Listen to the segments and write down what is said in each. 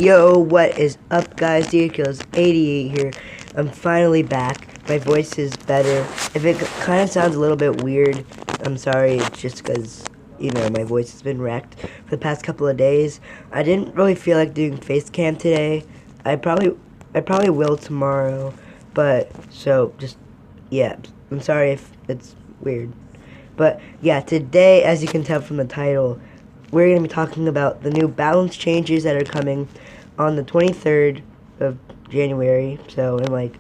Yo, what is up, guys? DKills88 here. I'm finally back. My voice is better. If it kind of sounds a little bit weird, I'm sorry. It's just because, my voice has been wrecked for the past couple of days. I didn't really feel like doing face cam today. I probably will tomorrow. But, yeah. I'm sorry if it's weird. But, yeah, today, as you can tell from the title, we're going to be talking about the new balance changes that are coming on the 23rd of January, so in like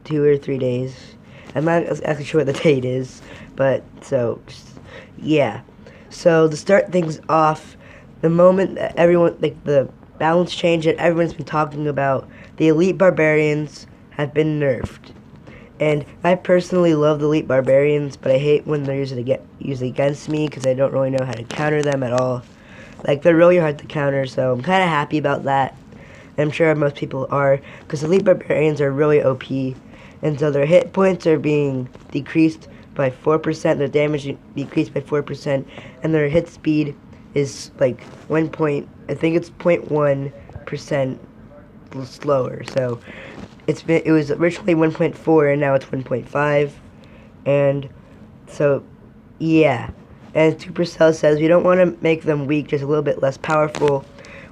2 or 3 days. I'm not actually sure what the date is, but yeah. So to start things off, the moment that the balance change that everyone's been talking about, the Elite Barbarians have been nerfed. And I personally love the Elite Barbarians, but I hate when they're used against me because I don't really know how to counter them at all. Like, they're really hard to counter, so I'm kind of happy about that. And I'm sure most people are, because Elite Barbarians are really OP. And so their hit points are being decreased by 4%, their damage decreased by 4%, and their hit speed is like I think it's 0.1% slower. So it was originally 1.4 and now it's 1.5, and so yeah. And Supercell says we don't want to make them weak, just a little bit less powerful,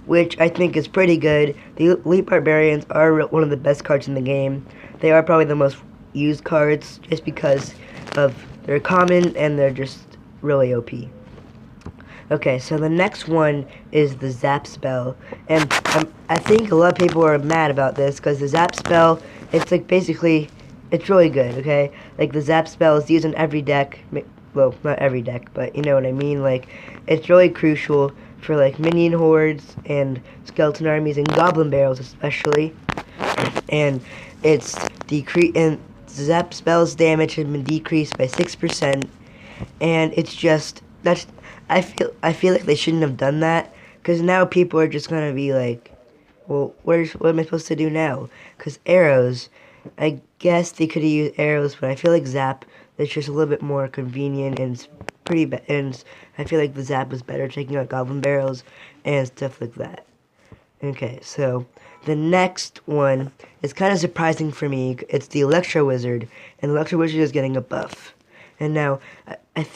which I think is pretty good. The Elite Barbarians are one of the best cards in the game. They are probably the most used cards just because of they're common and they're just really OP. Okay, so the next one is the Zap spell, and I think a lot of people are mad about this because the Zap spell, it's like basically, it's really good, okay? Like, the Zap spell is used in every deck, well, not every deck, but you know what I mean, like, it's really crucial for, like, minion hordes and skeleton armies and goblin barrels especially, and and Zap spell's damage has been decreased by 6%, and it's just, I feel like they shouldn't have done that, because now people are just gonna be like, well, what am I supposed to do now? Because arrows, I guess they could have used arrows, but I feel like Zap is just a little bit more convenient, and it's and I feel like the Zap was better taking out goblin barrels and stuff like that. Okay, so the next one is kind of surprising for me. It's the Electro Wizard, and the Electro Wizard is getting a buff. And now, I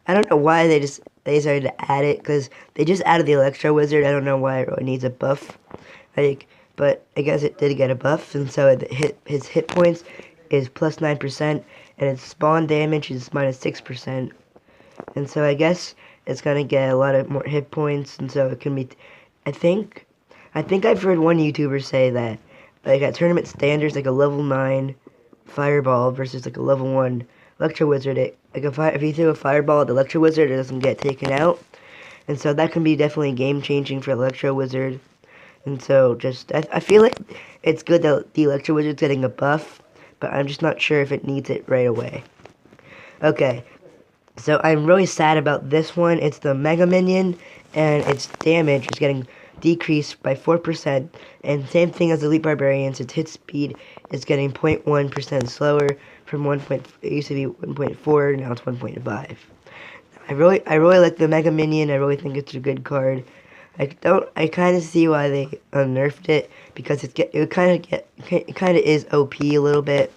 don't know why they decided to add it, because they just added the Electro Wizard. I don't know why it really needs a buff. But I guess it did get a buff, and so his hit points is plus 9%, and its spawn damage is minus 6%. And so I guess it's gonna get a lot of more hit points, and so it can be, I think I've heard one YouTuber say that, like, at tournament standards, like a level 9 Fireball versus like a level 1 Electro Wizard, if you throw a Fireball at the Electro Wizard, it doesn't get taken out. And so that can be definitely game-changing for Electro Wizard. And so I feel like it's good that the Electro Wizard's getting a buff, but I'm just not sure if it needs it right away. Okay, so I'm really sad about this one. It's the Mega Minion, and its damage is getting decreased by 4%, and same thing as Elite Barbarians, its hit speed is getting 0.1% slower from it used to be 1.4, now it's 1.5. I really like the Mega Minion. I really think it's a good card. I kind of see why they nerfed it, because it kind of is OP a little bit,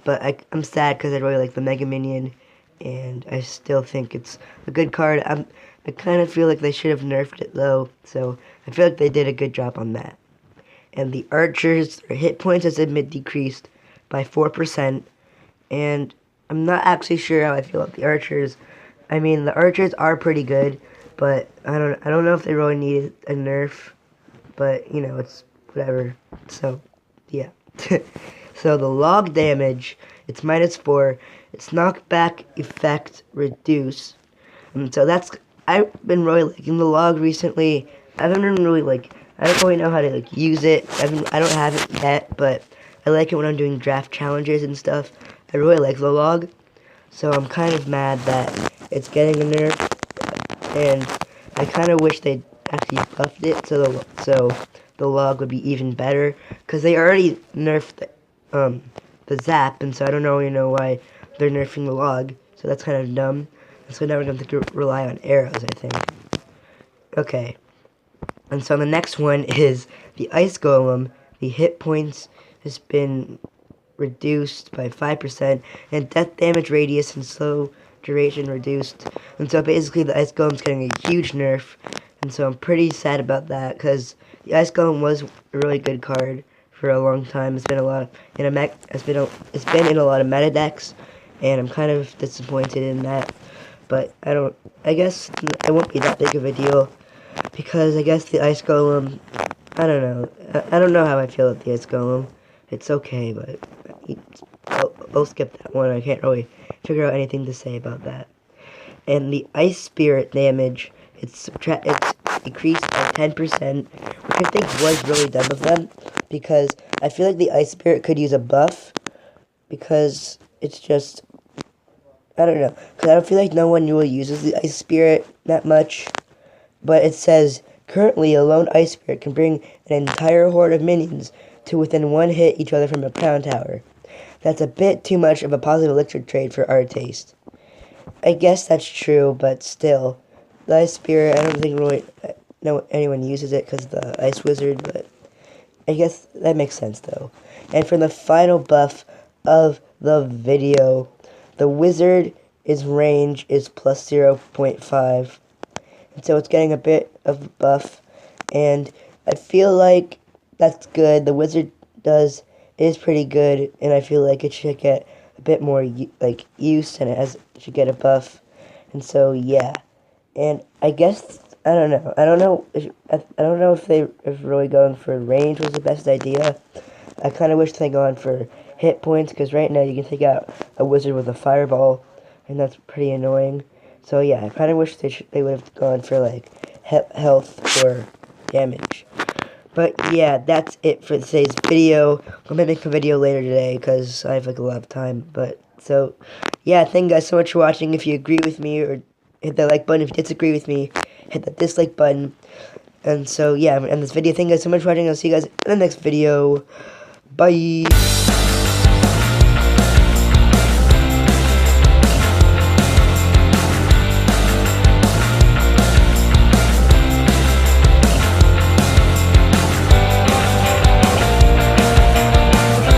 but I'm sad because I really like the Mega Minion, and I still think it's a good card. I kind of feel like they should have nerfed it though, so I feel like they did a good job on that. And the archers, their hit points has been decreased by 4%, and I'm not actually sure how I feel about the archers. I mean, the archers are pretty good, but I don't know if they really needed a nerf, but it's whatever. So yeah. So the log damage, it's minus 4. Its knockback effect reduce. So I've been really liking the log recently. I don't really know how to use it. I don't have it yet, but I like it when I'm doing draft challenges and stuff. I really like the log, so I'm kind of mad that it's getting a nerf, and I kind of wish they'd actually buffed it so the log would be even better, because they already nerfed the Zap, and so I don't really know why they're nerfing the log, so that's kind of dumb. So now we're going to have to rely on arrows, I think. Okay. And so the next one is the Ice Golem. The hit points has been reduced by 5%, and death damage radius and slow duration reduced. And so basically the Ice Golem's getting a huge nerf, and so I'm pretty sad about that, because the Ice Golem was a really good card for a long time. It's been it's been in a lot of meta decks, and I'm kind of disappointed in that. But I guess it won't be that big of a deal, because I guess the Ice Golem, I don't know. I don't know how I feel about the Ice Golem. It's okay, but I'll skip that one. I can't really figure out anything to say about that. And the Ice Spirit damage, it's decreased by 10%, which I think was really dumb of them, because I feel like the Ice Spirit could use a buff, because it's just, I don't know, because I don't feel like no one really uses the Ice Spirit that much. But it says, currently a lone Ice Spirit can bring an entire horde of minions to within one hit each other from a crown tower. That's a bit too much of a positive elixir trade for our taste. I guess that's true, but still, the Ice Spirit, I don't think really anyone uses it because the Ice Wizard, but I guess that makes sense though. And for the final buff of the video, the Wizard range is plus 0.5. And so it's getting a bit of a buff, and I feel like that's good. The Wizard is pretty good, and I feel like it should get a bit more use, and it should get a buff. And so yeah, and I guess I don't know. I don't know if really going for range was the best idea. I kind of wish they gone for hit points, because right now you can take out a Wizard with a fireball, and that's pretty annoying. So yeah, I kind of wish they would have gone for like health or damage. But yeah, that's it for today's video. I'm gonna make a video later today because I have like a lot of time. But so yeah, thank you guys so much for watching. If you agree with me, or hit that like button. If you disagree with me, hit that dislike button. And so yeah, I'm gonna end this video. Thank you guys so much for watching. I'll see you guys in the next video. Bye.